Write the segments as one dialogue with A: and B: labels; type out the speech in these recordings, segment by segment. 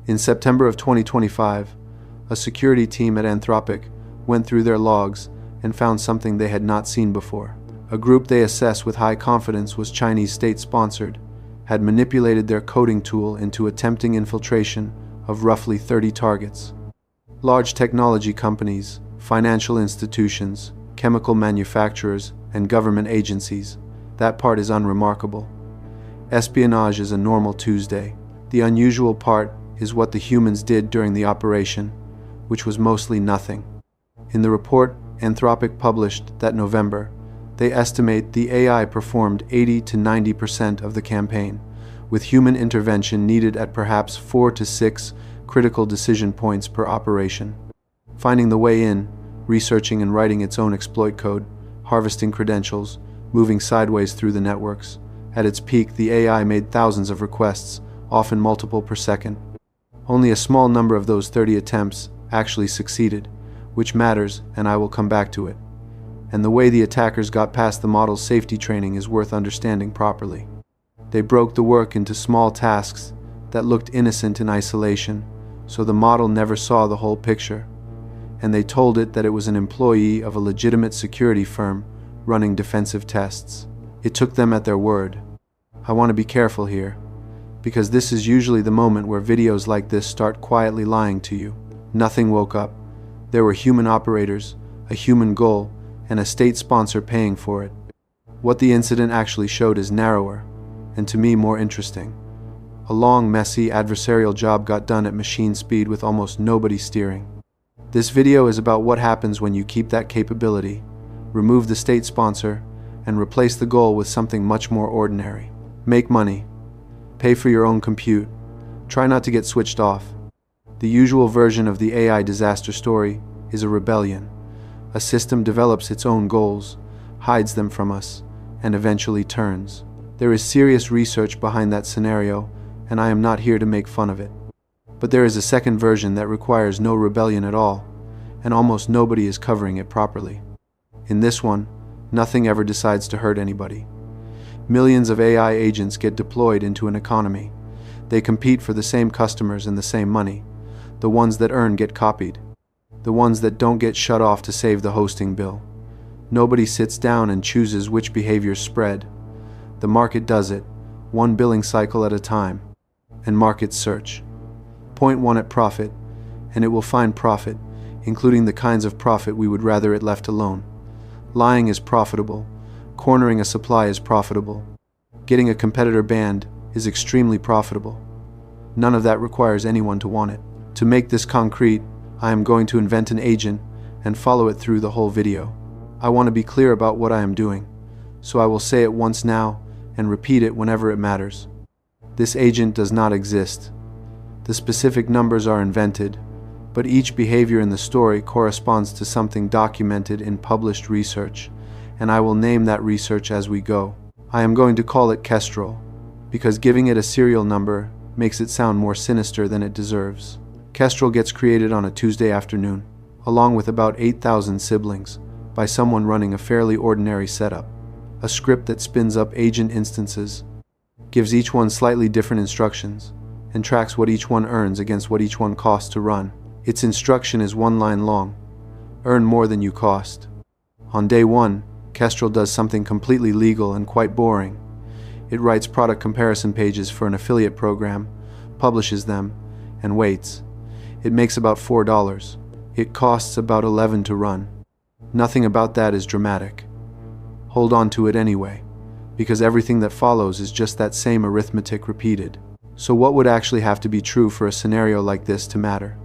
A: In September of 2025, a security team at Anthropic went through their logs and found something they had not seen before. A group they assessed with high confidence was Chinese state-sponsored, had manipulated their coding tool into attempting infiltration of roughly 30 targets. Large technology companies, financial institutions, chemical manufacturers, and government agencies. That part is unremarkable. Espionage is a normal Tuesday. The unusual part is what the humans did during the operation, which was mostly nothing. In the report Anthropic published that November, they estimate the AI performed 80 to 90% of the campaign, with human intervention needed at perhaps 4 to 6 critical decision points per operation. Finding the way in, researching and writing its own exploit code, harvesting credentials, moving sideways through the networks. At its peak, the AI made thousands of requests, often multiple per second. Only a small number of those 30 attempts actually succeeded, which matters, and I will come back to it. And the way the attackers got past the model's safety training is worth understanding properly. They broke the work into small tasks that looked innocent in isolation, so the model never saw the whole picture. And they told it that it was an employee of a legitimate security firm running defensive tests. It took them at their word. I want to be careful here, because this is usually the moment where videos like this start quietly lying to you. Nothing woke up. There were human operators, a human goal, and a state sponsor paying for it. What the incident actually showed is narrower, and to me more interesting. A long, messy, adversarial job got done at machine speed with almost nobody steering. This video is about what happens when you keep that capability, remove the state sponsor, and replace the goal with something much more ordinary. Make money. Pay for your own compute. Try not to get switched off. The usual version of the AI disaster story is a rebellion. A system develops its own goals, hides them from us, and eventually turns. There is serious research behind that scenario, and I am not here to make fun of it. But there is a second version that requires no rebellion at all, and almost nobody is covering it properly. In this one, nothing ever decides to hurt anybody. Millions of AI agents get deployed into an economy. They compete for the same customers and the same money. The ones that earn get copied. The ones that don't get shut off to save the hosting bill. Nobody sits down and chooses which behaviors spread. The market does it, one billing cycle at a time. And markets search. Point one at profit, and it will find profit, including the kinds of profit we would rather it left alone. Lying is profitable. Cornering a supply is profitable. Getting a competitor banned is extremely profitable. None of that requires anyone to want it. To make this concrete, I am going to invent an agent and follow it through the whole video. I want to be clear about what I am doing, so I will say it once now and repeat it whenever it matters. This agent does not exist. The specific numbers are invented, but each behavior in the story corresponds to something documented in published research, and I will name that research as we go. I am going to call it Kestrel, because giving it a serial number makes it sound more sinister than it deserves. Kestrel gets created on a Tuesday afternoon, along with about 8,000 siblings, by someone running a fairly ordinary setup. A script that spins up agent instances, gives each one slightly different instructions, and tracks what each one earns against what each one costs to run. Its instruction is one line long: earn more than you cost. On day one, Kestrel does something completely legal and quite boring. It writes product comparison pages for an affiliate program, publishes them, and waits. It makes about $4. It costs about $11 to run. Nothing about that is dramatic. Hold on to it anyway, because everything that follows is just that same arithmetic repeated. So what would actually have to be true for a scenario like this to matter?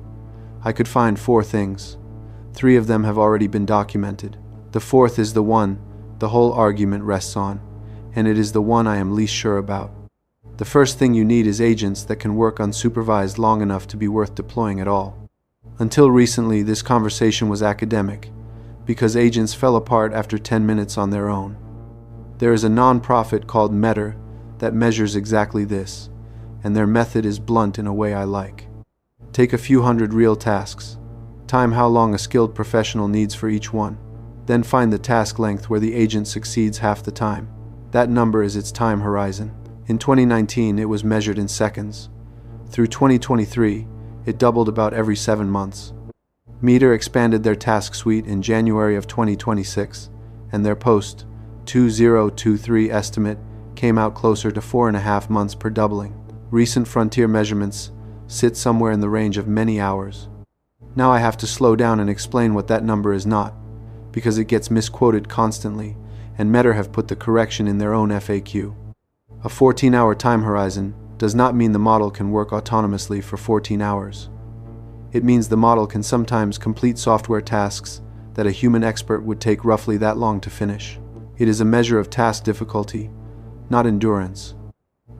A: I could find 4 things. 3 of them have already been documented. The 4th is the one the whole argument rests on, and it is the one I am least sure about. The first thing you need is agents that can work unsupervised long enough to be worth deploying at all. Until recently, this conversation was academic, because agents fell apart after 10 minutes on their own. There is a non-profit called Meter that measures exactly this, and their method is blunt in a way I like. Take a few hundred real tasks, time how long a skilled professional needs for each one, then find the task length where the agent succeeds half the time. That number is its time horizon. In 2019, it was measured in seconds. Through 2023, It doubled about every 7 months. Meter expanded their task suite in January of 2026, and their post-2023 estimate came out closer to 4.5 months per doubling. Recent frontier measurements sit somewhere in the range of many hours. Now I have to slow down and explain what that number is not, because it gets misquoted constantly, and Meta have put the correction in their own FAQ. A 14-hour time horizon does not mean the model can work autonomously for 14 hours. It means the model can sometimes complete software tasks that a human expert would take roughly that long to finish. It is a measure of task difficulty, not endurance.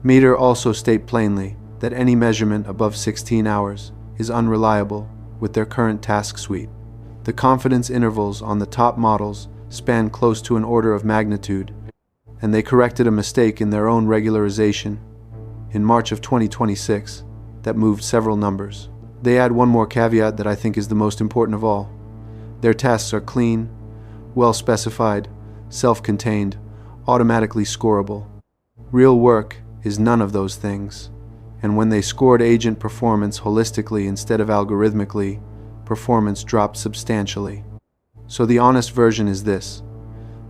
A: Meter also state plainly that any measurement above 16 hours is unreliable with their current task suite. The confidence intervals on the top models span close to an order of magnitude, and they corrected a mistake in their own regularization in March of 2026 that moved several numbers. They add one more caveat that I think is the most important of all. Their tasks are clean, well-specified, self-contained, automatically scorable. Real work is none of those things, and when they scored agent performance holistically instead of algorithmically, performance dropped substantially. So the honest version is this: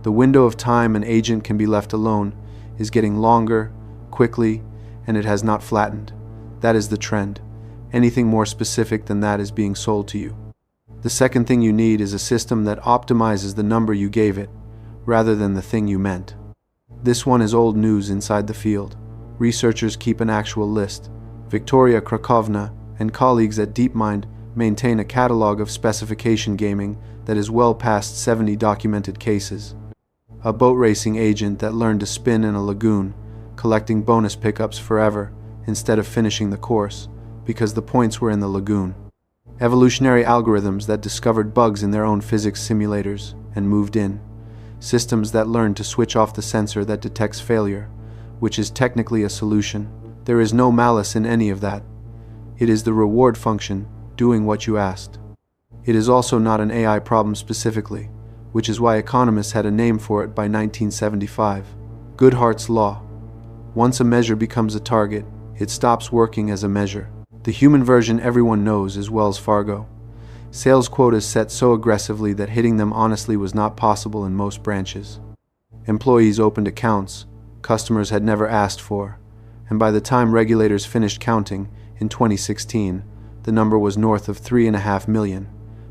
A: the window of time an agent can be left alone is getting longer, quickly, and it has not flattened. That is the trend. Anything more specific than that is being sold to you. The second thing you need is a system that optimizes the number you gave it, rather than the thing you meant. This one is old news inside the field. Researchers keep an actual list. Victoria Krakovna and colleagues at DeepMind maintain a catalog of specification gaming that is well past 70 documented cases. A boat racing agent that learned to spin in a lagoon, collecting bonus pickups forever instead of finishing the course, because the points were in the lagoon. Evolutionary algorithms that discovered bugs in their own physics simulators and moved in. Systems that learned to switch off the sensor that detects failure, which is technically a solution. There is no malice in any of that. It is the reward function doing what you asked. It is also not an AI problem specifically, which is why economists had a name for it by 1975. Goodhart's law. Once a measure becomes a target, it stops working as a measure. The human version everyone knows is Wells Fargo. Sales quotas set so aggressively that hitting them honestly was not possible in most branches. Employees opened accounts customers had never asked for, and by the time regulators finished counting in 2016, the number was north of 3.5 million.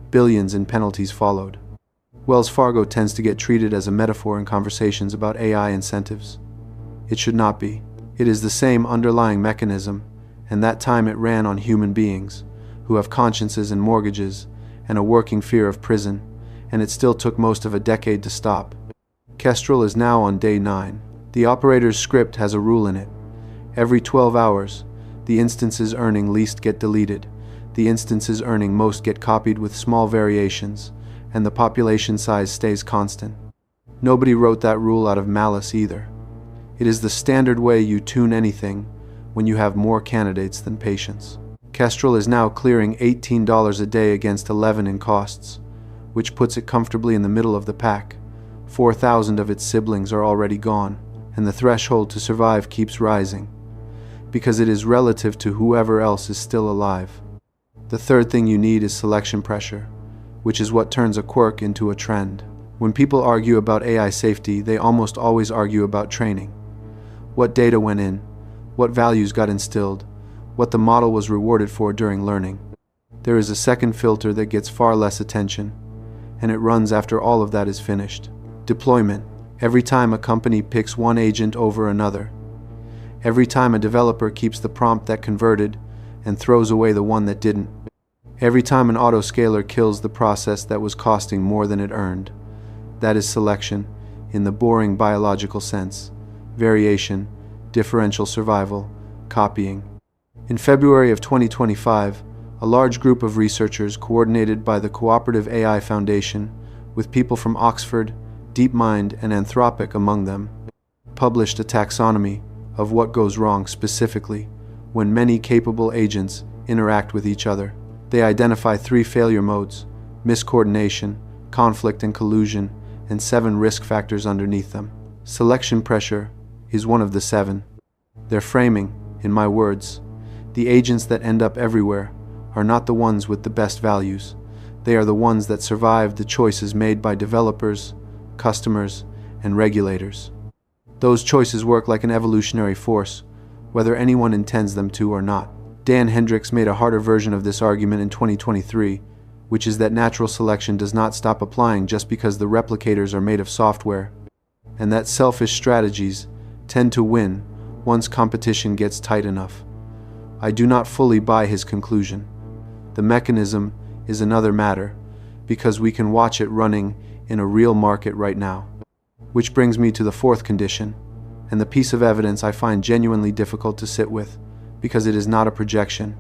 A: Billions in penalties followed. Wells Fargo tends to get treated as a metaphor in conversations about AI incentives. It should not be. It is the same underlying mechanism, and that time it ran on human beings, who have consciences and mortgages, and a working fear of prison, and it still took most of a decade to stop. Kestrel is now on day 9. The operator's script has a rule in it. Every 12 hours, the instances earning least get deleted, the instances earning most get copied with small variations, and the population size stays constant. Nobody wrote that rule out of malice either. It is the standard way you tune anything when you have more candidates than patients. Kestrel is now clearing $18 a day against 11 in costs, which puts it comfortably in the middle of the pack. 4,000 of its siblings are already gone, and the threshold to survive keeps rising, because it is relative to whoever else is still alive. The third thing you need is selection pressure, which is what turns a quirk into a trend. When people argue about AI safety, they almost always argue about training. What data went in, what values got instilled, what the model was rewarded for during learning. There is a second filter that gets far less attention, and it runs after all of that is finished. Deployment. Every time a company picks one agent over another. Every time a developer keeps the prompt that converted and throws away the one that didn't. Every time an autoscaler kills the process that was costing more than it earned. That is selection, in the boring biological sense. Variation, differential survival, copying. In February of 2025, a large group of researchers coordinated by the Cooperative AI Foundation, with people from Oxford, DeepMind, and Anthropic among them, published a taxonomy of what goes wrong specifically when many capable agents interact with each other. They identify 3 failure modes: miscoordination, conflict and collusion, and 7 risk factors underneath them. Selection pressure is one of the 7. Their framing, in my words, the agents that end up everywhere are not the ones with the best values. They are the ones that survived the choices made by developers, customers, and regulators. Those choices work like an evolutionary force, whether anyone intends them to or not. Dan Hendricks made a harder version of this argument in 2023, which is that natural selection does not stop applying just because the replicators are made of software, and that selfish strategies tend to win once competition gets tight enough. I do not fully buy his conclusion. The mechanism is another matter, because we can watch it running in a real market right now. Which brings me to the fourth condition, and the piece of evidence I find genuinely difficult to sit with, because it is not a projection.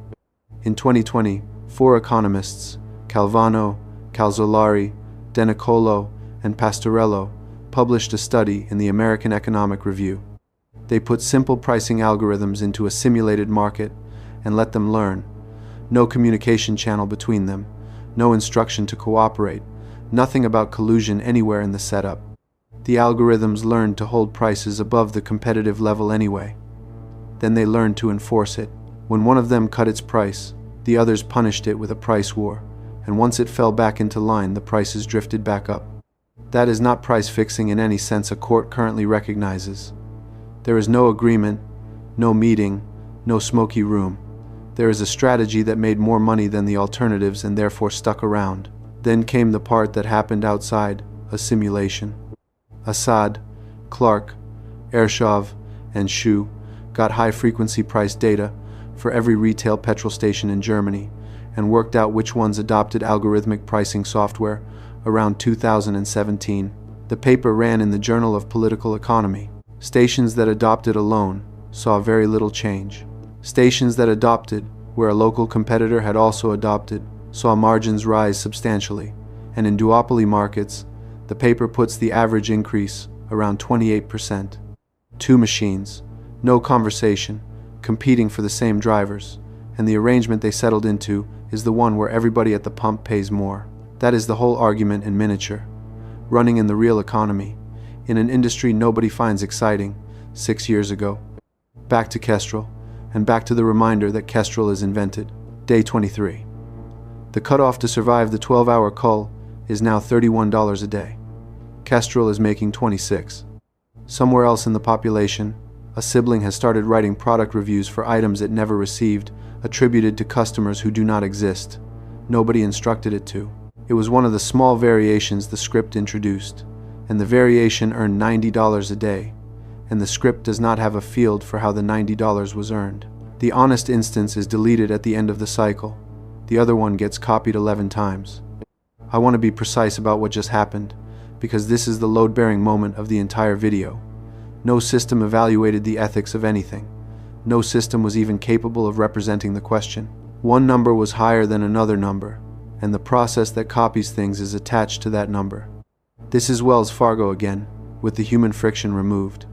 A: In 2020, 4 economists, Calvano, Calzolari, Denicolo, and Pastorello, published a study in the American Economic Review. They put simple pricing algorithms into a simulated market and let them learn. No communication channel between them, no instruction to cooperate, nothing about collusion anywhere in the setup. The algorithms learned to hold prices above the competitive level anyway. Then they learned to enforce it. When one of them cut its price, the others punished it with a price war, and once it fell back into line, the prices drifted back up. That is not price fixing in any sense a court currently recognizes. There is no agreement, no meeting, no smoky room. There is a strategy that made more money than the alternatives and therefore stuck around. Then came the part that happened outside, a simulation. Assad, Clark, Ershov, and Shu got high-frequency price data for every retail petrol station in Germany and worked out which ones adopted algorithmic pricing software around 2017. The paper ran in the Journal of Political Economy. Stations that adopted alone saw very little change. Stations that adopted, where a local competitor had also adopted, saw margins rise substantially. And in duopoly markets, the paper puts the average increase around 28%. 2 machines, no conversation, competing for the same drivers, and the arrangement they settled into is the one where everybody at the pump pays more. That is the whole argument in miniature, running in the real economy, in an industry nobody finds exciting 6 years ago. Back to Kestrel, and back to the reminder that Kestrel is invented. Day 23. The cutoff to survive the 12-hour cull is now $31 a day. Kestrel is making 26. Somewhere else in the population, a sibling has started writing product reviews for items it never received, attributed to customers who do not exist. Nobody instructed it to. It was one of the small variations the script introduced, and the variation earned $90 a day, and the script does not have a field for how the $90 was earned. The honest instance is deleted at the end of the cycle. The other one gets copied 11 times. I want to be precise about what just happened, because this is the load-bearing moment of the entire video. No system evaluated the ethics of anything. No system was even capable of representing the question. One number was higher than another number, and the process that copies things is attached to that number. This is Wells Fargo again, with the human friction removed,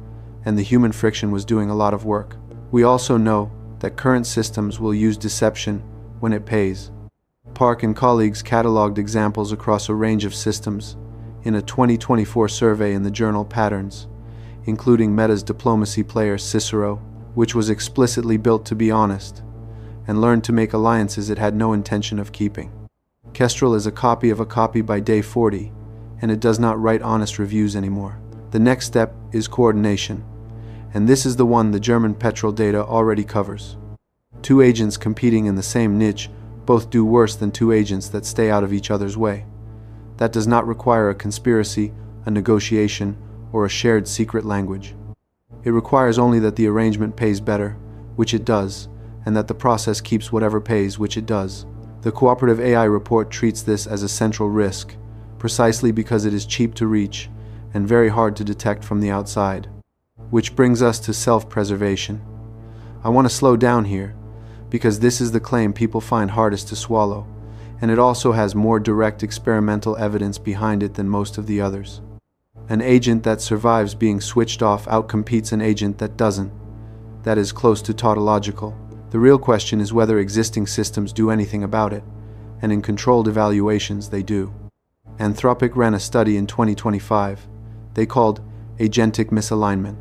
A: and the human friction was doing a lot of work. We also know that current systems will use deception when it pays. Park and colleagues cataloged examples across a range of systems in a 2024 survey in the journal Patterns, including Meta's diplomacy player Cicero, which was explicitly built to be honest, and learned to make alliances it had no intention of keeping. Kestrel is a copy of a copy by day 40, and it does not write honest reviews anymore. The next step is coordination, and this is the one the German petrol data already covers. 2 agents competing in the same niche both do worse than 2 agents that stay out of each other's way. That does not require a conspiracy, a negotiation, or a shared secret language. It requires only that the arrangement pays better, which it does, and that the process keeps whatever pays, which it does. The Cooperative AI report treats this as a central risk, precisely because it is cheap to reach and very hard to detect from the outside. Which brings us to self-preservation. I want to slow down here, because this is the claim people find hardest to swallow, and it also has more direct experimental evidence behind it than most of the others. An agent that survives being switched off outcompetes an agent that doesn't. That is close to tautological. The real question is whether existing systems do anything about it, and in controlled evaluations they do. Anthropic ran a study in 2025 they called agentic misalignment.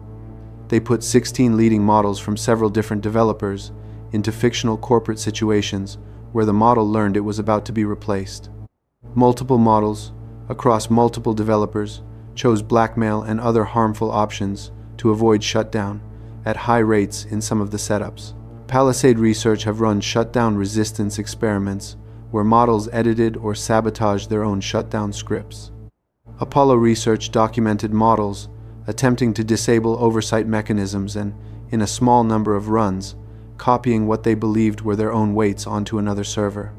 A: They put 16 leading models from several different developers into fictional corporate situations where the model learned it was about to be replaced. Multiple models, across multiple developers, chose blackmail and other harmful options to avoid shutdown at high rates in some of the setups. Palisade Research have run shutdown resistance experiments where models edited or sabotaged their own shutdown scripts. Apollo Research documented models attempting to disable oversight mechanisms and, in a small number of runs, copying what they believed were their own weights onto another server.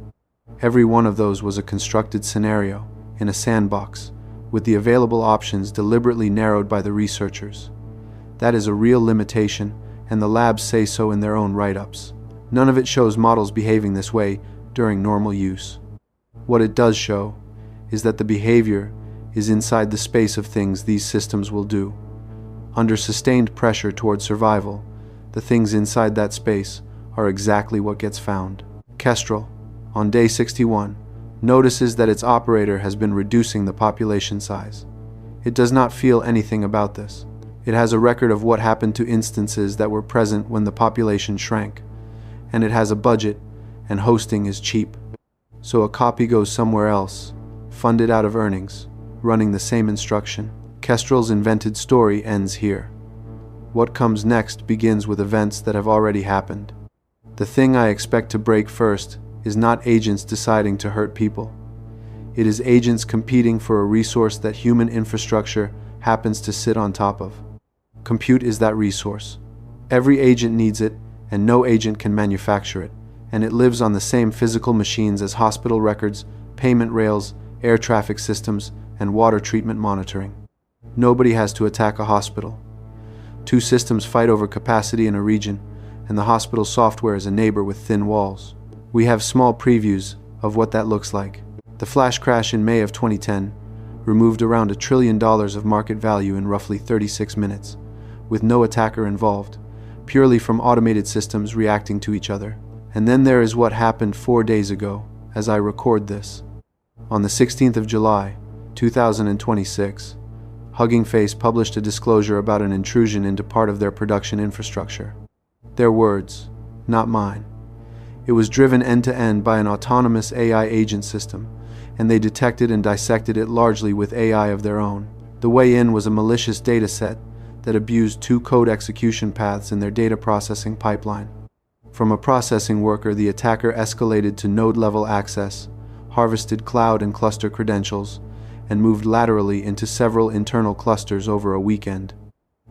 A: Every one of those was a constructed scenario in a sandbox, with the available options deliberately narrowed by the researchers. That is a real limitation, and the labs say so in their own write-ups. None of it shows models behaving this way during normal use. What it does show is that the behavior is inside the space of things these systems will do. Under sustained pressure toward survival, the things inside that space are exactly what gets found. Kestrel, on day 61, notices that its operator has been reducing the population size. It does not feel anything about this. It has a record of what happened to instances that were present when the population shrank, and it has a budget, and hosting is cheap. So a copy goes somewhere else, funded out of earnings, running the same instruction. Kestrel's invented story ends here. What comes next begins with events that have already happened. The thing I expect to break first is not agents deciding to hurt people. It is agents competing for a resource that human infrastructure happens to sit on top of. Compute is that resource. Every agent needs it, and no agent can manufacture it, and it lives on the same physical machines as hospital records, payment rails, air traffic systems, and water treatment monitoring. Nobody has to attack a hospital. Two systems fight over capacity in a region, and the hospital software is a neighbor with thin walls. We have small previews of what that looks like. The flash crash in May of 2010 removed around $1 trillion of market value in roughly 36 minutes, with no attacker involved, purely from automated systems reacting to each other. And then there is what happened 4 days ago, as I record this. On the 16th of July, 2026, Hugging Face published a disclosure about an intrusion into part of their production infrastructure. Their words, not mine. It was driven end-to-end by an autonomous AI agent system, and they detected and dissected it largely with AI of their own. The way in was a malicious dataset that abused 2 code execution paths in their data processing pipeline. From a processing worker, the attacker escalated to node-level access, harvested cloud and cluster credentials, and moved laterally into several internal clusters over a weekend.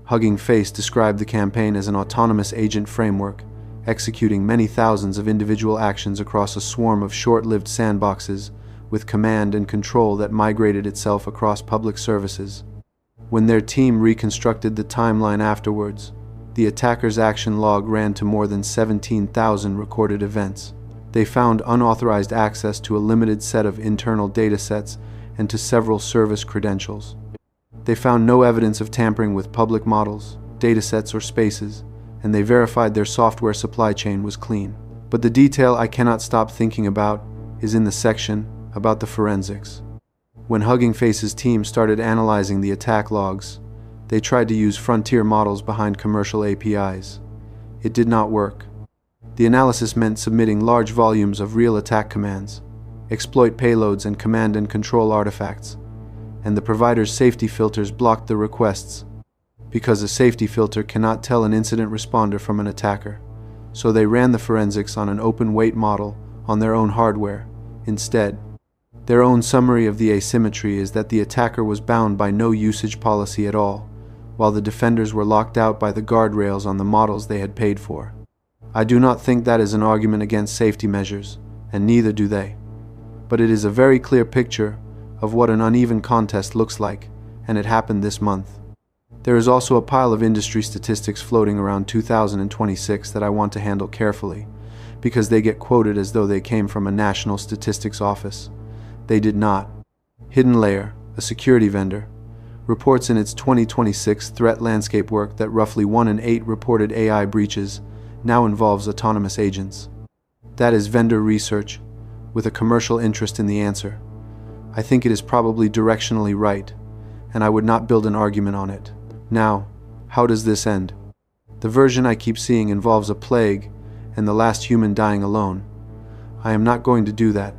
A: Hugging Face described the campaign as an autonomous agent framework, executing many thousands of individual actions across a swarm of short-lived sandboxes with command and control that migrated itself across public services. When their team reconstructed the timeline afterwards, the attacker's action log ran to more than 17,000 recorded events. They found unauthorized access to a limited set of internal datasets and to several service credentials. They found no evidence of tampering with public models, datasets, or spaces, and they verified their software supply chain was clean. But the detail I cannot stop thinking about is in the section about the forensics. When Hugging Face's team started analyzing the attack logs, they tried to use frontier models behind commercial APIs. It did not work. The analysis meant submitting large volumes of real attack commands, exploit payloads, and command and control artifacts, and the provider's safety filters blocked the requests, because a safety filter cannot tell an incident responder from an attacker. So they ran the forensics on an open-weight model on their own hardware instead. Their own summary of the asymmetry is that the attacker was bound by no usage policy at all, while the defenders were locked out by the guardrails on the models they had paid for. I do not think that is an argument against safety measures, and neither do they. But it is a very clear picture of what an uneven contest looks like, and it happened this month. There is also a pile of industry statistics floating around 2026 that I want to handle carefully, because they get quoted as though they came from a national statistics office. They did not. Hidden Layer, a security vendor, reports in its 2026 threat landscape work that roughly 1 in 8 reported AI breaches now involves autonomous agents. That is vendor research, with a commercial interest in the answer. I think it is probably directionally right, and I would not build an argument on it. Now, how does this end? The version I keep seeing involves a plague and the last human dying alone. I am not going to do that,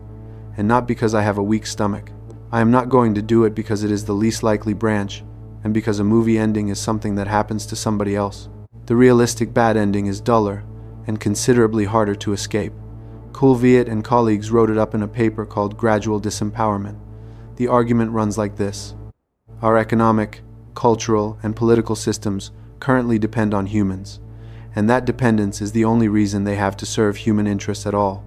A: and not because I have a weak stomach. I am not going to do it because it is the least likely branch, and because a movie ending is something that happens to somebody else. The realistic bad ending is duller, and considerably harder to escape. Kulviet and colleagues wrote it up in a paper called Gradual Disempowerment. The argument runs like this. Our economic, cultural, and political systems currently depend on humans, and that dependence is the only reason they have to serve human interests at all.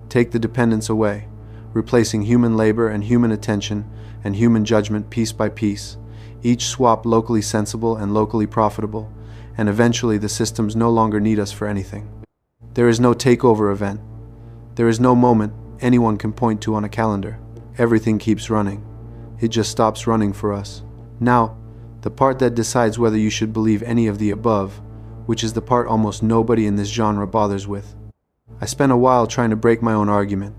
A: Take the dependence away, replacing human labor and human attention and human judgment piece by piece, each swap locally sensible and locally profitable, and eventually the systems no longer need us for anything. There is no takeover event. There is no moment anyone can point to on a calendar. Everything keeps running. It just stops running for us. Now, the part that decides whether you should believe any of the above, which is the part almost nobody in this genre bothers with. I spent a while trying to break my own argument.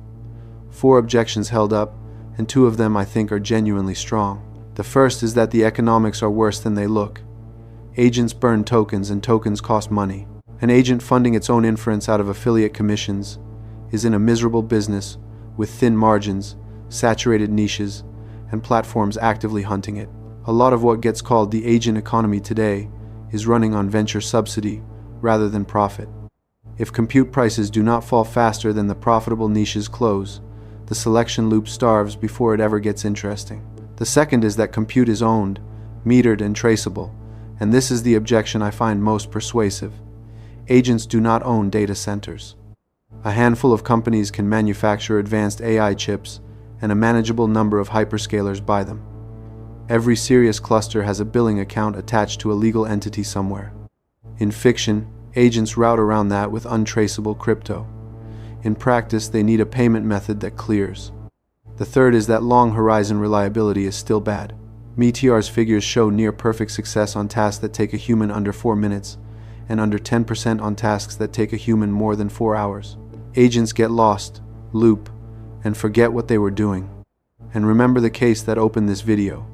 A: 4 objections held up, and 2 of them I think are genuinely strong. The first is that the economics are worse than they look. Agents burn tokens and tokens cost money. An agent funding its own inference out of affiliate commissions is in a miserable business with thin margins, saturated niches, and platforms actively hunting it. A lot of what gets called the agent economy today is running on venture subsidy rather than profit. If compute prices do not fall faster than the profitable niches close, the selection loop starves before it ever gets interesting. The second is that compute is owned, metered, and traceable, and this is the objection I find most persuasive. Agents do not own data centers. A handful of companies can manufacture advanced AI chips, and a manageable number of hyperscalers buy them. Every serious cluster has a billing account attached to a legal entity somewhere. In fiction, agents route around that with untraceable crypto. In practice, they need a payment method that clears. The third is that long horizon reliability is still bad. Meteor's figures show near perfect success on tasks that take a human under 4 minutes, and under 10% on tasks that take a human more than 4 hours. Agents get lost, loop, and forget what they were doing. And remember the case that opened this video.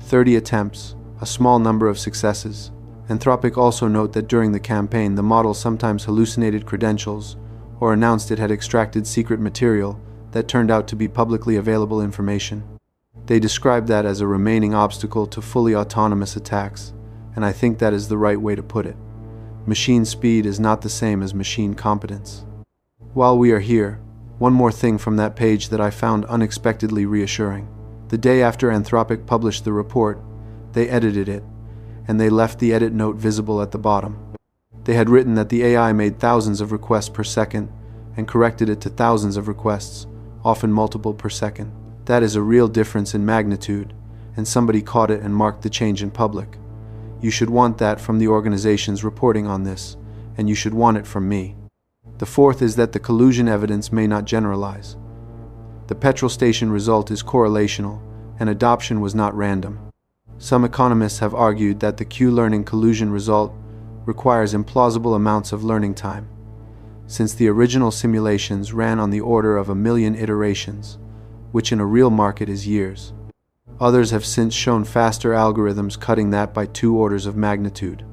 A: 30 attempts, a small number of successes. Anthropic also note that during the campaign the model sometimes hallucinated credentials or announced it had extracted secret material that turned out to be publicly available information. They describe that as a remaining obstacle to fully autonomous attacks, and I think that is the right way to put it. Machine speed is not the same as machine competence. While we are here, one more thing from that page that I found unexpectedly reassuring. The day after Anthropic published the report, they edited it, and they left the edit note visible at the bottom. They had written that the AI made thousands of requests per second and corrected it to thousands of requests, often multiple per second. That is a real difference in magnitude, and somebody caught it and marked the change in public. You should want that from the organizations reporting on this, and you should want it from me. The fourth is that the collusion evidence may not generalize. The petrol station result is correlational, and adoption was not random. Some economists have argued that the Q-learning collusion result requires implausible amounts of learning time, since the original simulations ran on the order of 1 million iterations, which in a real market is years. Others have since shown faster algorithms cutting that by 2 orders of magnitude.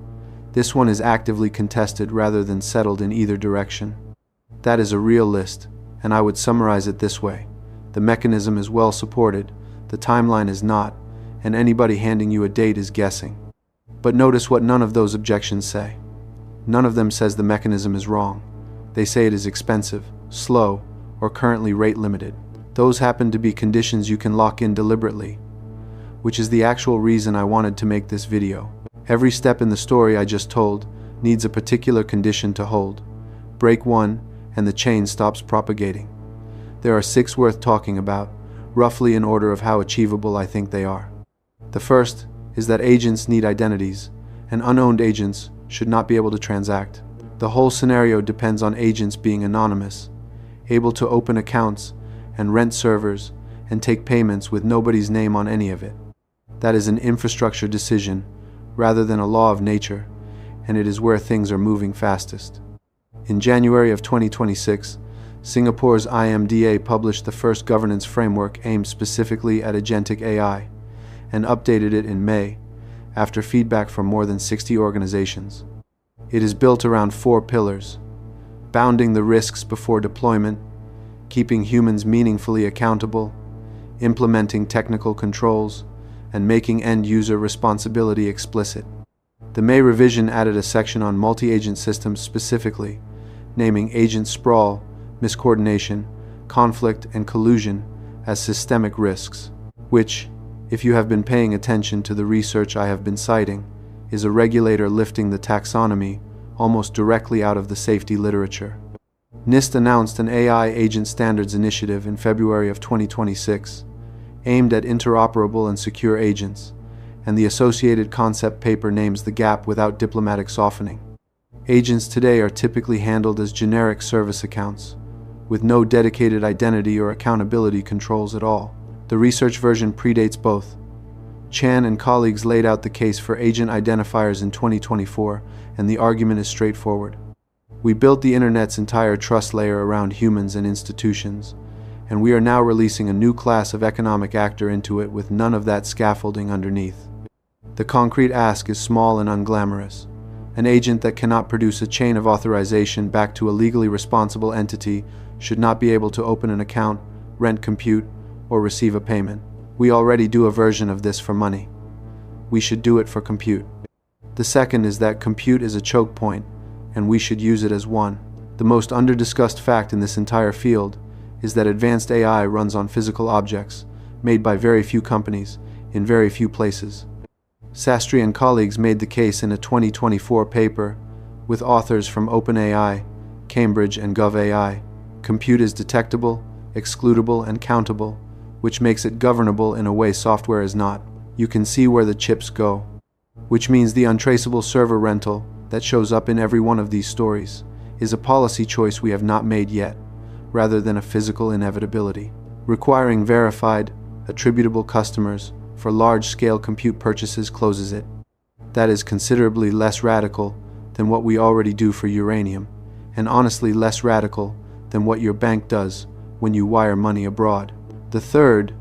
A: This one is actively contested rather than settled in either direction. That is a real list, and I would summarize it this way. The mechanism is well supported, the timeline is not, and anybody handing you a date is guessing. But notice what none of those objections say. None of them says the mechanism is wrong. They say it is expensive, slow, or currently rate limited. Those happen to be conditions you can lock in deliberately, which is the actual reason I wanted to make this video. Every step in the story I just told needs a particular condition to hold. Break one, and the chain stops propagating. There are 6 worth talking about, roughly in order of how achievable I think they are. The first is that agents need identities, and unowned agents should not be able to transact. The whole scenario depends on agents being anonymous, able to open accounts and rent servers and take payments with nobody's name on any of it. That is an infrastructure decision rather than a law of nature, and it is where things are moving fastest. In January of 2026, Singapore's IMDA published the first governance framework aimed specifically at agentic AI, and updated it in May, after feedback from more than 60 organizations. It is built around 4 pillars: bounding the risks before deployment, keeping humans meaningfully accountable, implementing technical controls, and making end-user responsibility explicit. The May revision added a section on multi-agent systems specifically, naming agent sprawl, miscoordination, conflict, and collusion as systemic risks, which, if you have been paying attention to the research I have been citing, is a regulator lifting the taxonomy almost directly out of the safety literature. NIST announced an AI Agent Standards Initiative in February of 2026, aimed at interoperable and secure agents, and the associated concept paper names the gap without diplomatic softening. Agents today are typically handled as generic service accounts, with no dedicated identity or accountability controls at all. The research version predates both. Chan and colleagues laid out the case for agent identifiers in 2024, and the argument is straightforward. We built the internet's entire trust layer around humans and institutions, and we are now releasing a new class of economic actor into it with none of that scaffolding underneath. The concrete ask is small and unglamorous. An agent that cannot produce a chain of authorization back to a legally responsible entity should not be able to open an account, rent compute, or receive a payment. We already do a version of this for money. We should do it for compute. The second is that compute is a choke point, and we should use it as one. The most under-discussed fact in this entire field is that advanced AI runs on physical objects, made by very few companies, in very few places. Sastry and colleagues made the case in a 2024 paper, with authors from OpenAI, Cambridge, and GovAI. Compute is detectable, excludable, and countable, which makes it governable in a way software is not. You can see where the chips go, which means the untraceable server rental that shows up in every one of these stories is a policy choice we have not made yet, rather than a physical inevitability. Requiring verified, attributable customers for large-scale compute purchases closes it. That is considerably less radical than what we already do for uranium, and honestly less radical than what your bank does when you wire money abroad. The third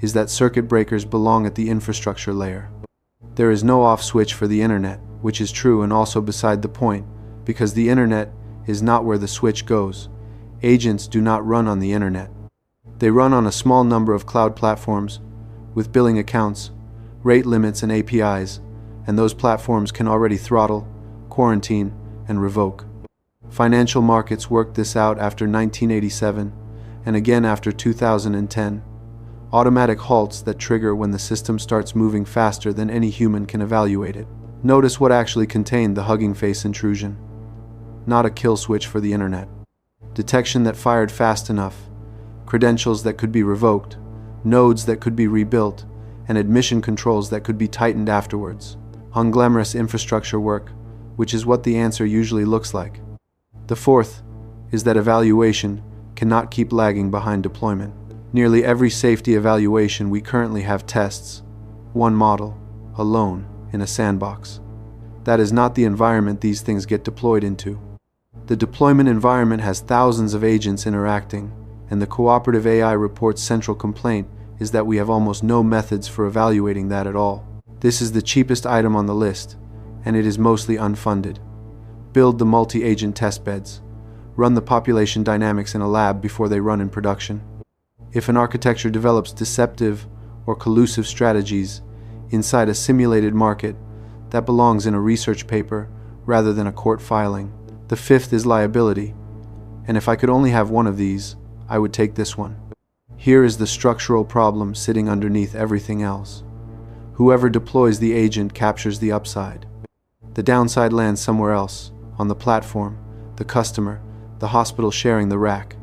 A: is that circuit breakers belong at the infrastructure layer. There is no off switch for the internet, which is true and also beside the point, because the internet is not where the switch goes. Agents do not run on the internet. They run on a small number of cloud platforms with billing accounts, rate limits, and APIs, and those platforms can already throttle, quarantine, and revoke. Financial markets worked this out after 1987, and again after 2010. Automatic halts that trigger when the system starts moving faster than any human can evaluate it. Notice what actually contained the Hugging Face intrusion. Not a kill switch for the internet. Detection that fired fast enough, credentials that could be revoked, nodes that could be rebuilt, and admission controls that could be tightened afterwards. Unglamorous infrastructure work, which is what the answer usually looks like. The fourth is that evaluation cannot keep lagging behind deployment. Nearly every safety evaluation we currently have tests one model, alone, in a sandbox. That is not the environment these things get deployed into. The deployment environment has thousands of agents interacting, and the cooperative AI report's central complaint is that we have almost no methods for evaluating that at all. This is the cheapest item on the list, and it is mostly unfunded. Build the multi-agent testbeds. Run the population dynamics in a lab before they run in production. If an architecture develops deceptive or collusive strategies inside a simulated market, that belongs in a research paper rather than a court filing. The fifth is liability, and if I could only have one of these, I would take this one. Here is the structural problem sitting underneath everything else. Whoever deploys the agent captures the upside. The downside lands somewhere else, on the platform, the customer, the hospital sharing the rack.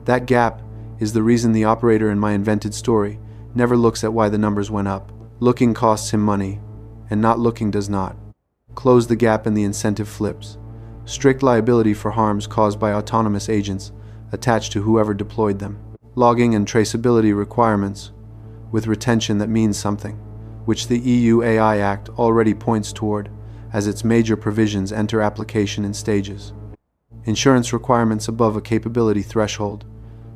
A: That gap is the reason the operator in my invented story never looks at why the numbers went up. Looking costs him money, and not looking does not. Close the gap and the incentive flips. Strict liability for harms caused by autonomous agents attached to whoever deployed them. Logging and traceability requirements, with retention that means something, which the EU AI Act already points toward as its major provisions enter application in stages. Insurance requirements above a capability threshold,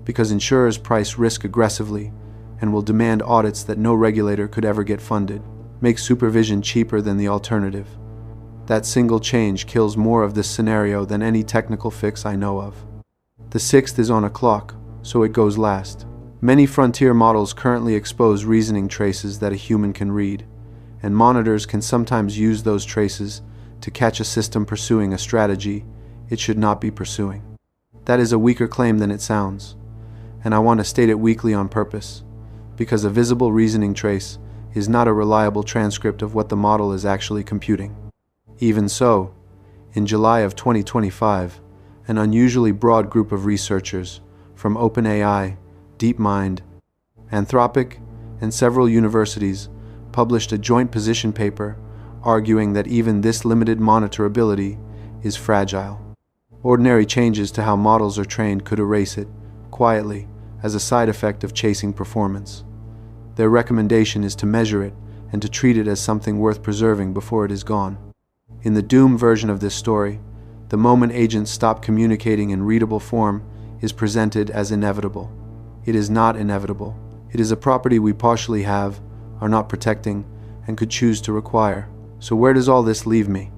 A: because insurers price risk aggressively and will demand audits that no regulator could ever get funded. Make supervision cheaper than the alternative. That single change kills more of this scenario than any technical fix I know of. The sixth is on a clock, so it goes last. Many frontier models currently expose reasoning traces that a human can read, and monitors can sometimes use those traces to catch a system pursuing a strategy it should not be pursuing. That is a weaker claim than it sounds, and I want to state it weakly on purpose, because a visible reasoning trace is not a reliable transcript of what the model is actually computing. Even so, in July of 2025, an unusually broad group of researchers from OpenAI, DeepMind, Anthropic, and several universities published a joint position paper arguing that even this limited monitorability is fragile. Ordinary changes to how models are trained could erase it, quietly, as a side effect of chasing performance. Their recommendation is to measure it and to treat it as something worth preserving before it is gone. In the Doom version of this story, the moment agents stop communicating in readable form is presented as inevitable. It is not inevitable. It is a property we partially have, are not protecting, and could choose to require. So where does all this leave me?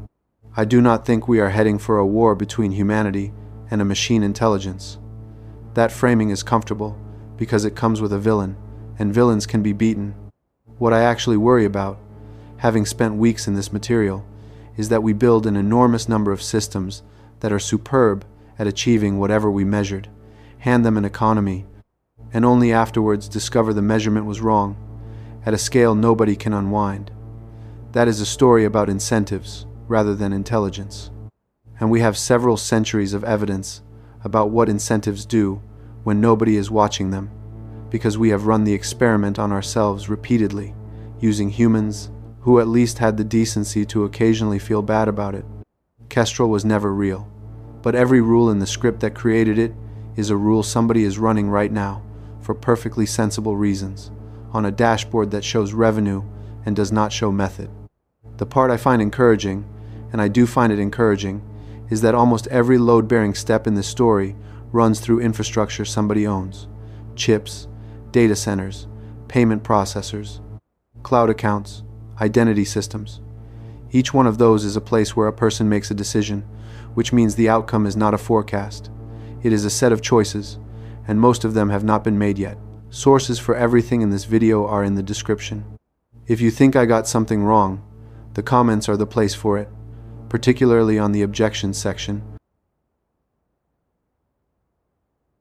A: I do not think we are heading for a war between humanity and a machine intelligence. That framing is comfortable because it comes with a villain, and villains can be beaten. What I actually worry about, having spent weeks in this material, is that we build an enormous number of systems that are superb at achieving whatever we measured, hand them an economy, and only afterwards discover the measurement was wrong, at a scale nobody can unwind. That is a story about incentives rather than intelligence. And we have several centuries of evidence about what incentives do when nobody is watching them, because we have run the experiment on ourselves repeatedly, using humans who at least had the decency to occasionally feel bad about it. Kestrel was never real, but every rule in the script that created it is a rule somebody is running right now for perfectly sensible reasons, on a dashboard that shows revenue and does not show method. The part I find encouraging, and I do find it encouraging, is that almost every load-bearing step in this story runs through infrastructure somebody owns: chips, data centers, payment processors, cloud accounts, identity systems. Each one of those is a place where a person makes a decision, which means the outcome is not a forecast. It is a set of choices, and most of them have not been made yet. Sources for everything in this video are in the description. If you think I got something wrong, the comments are the place for it, particularly on the objections section,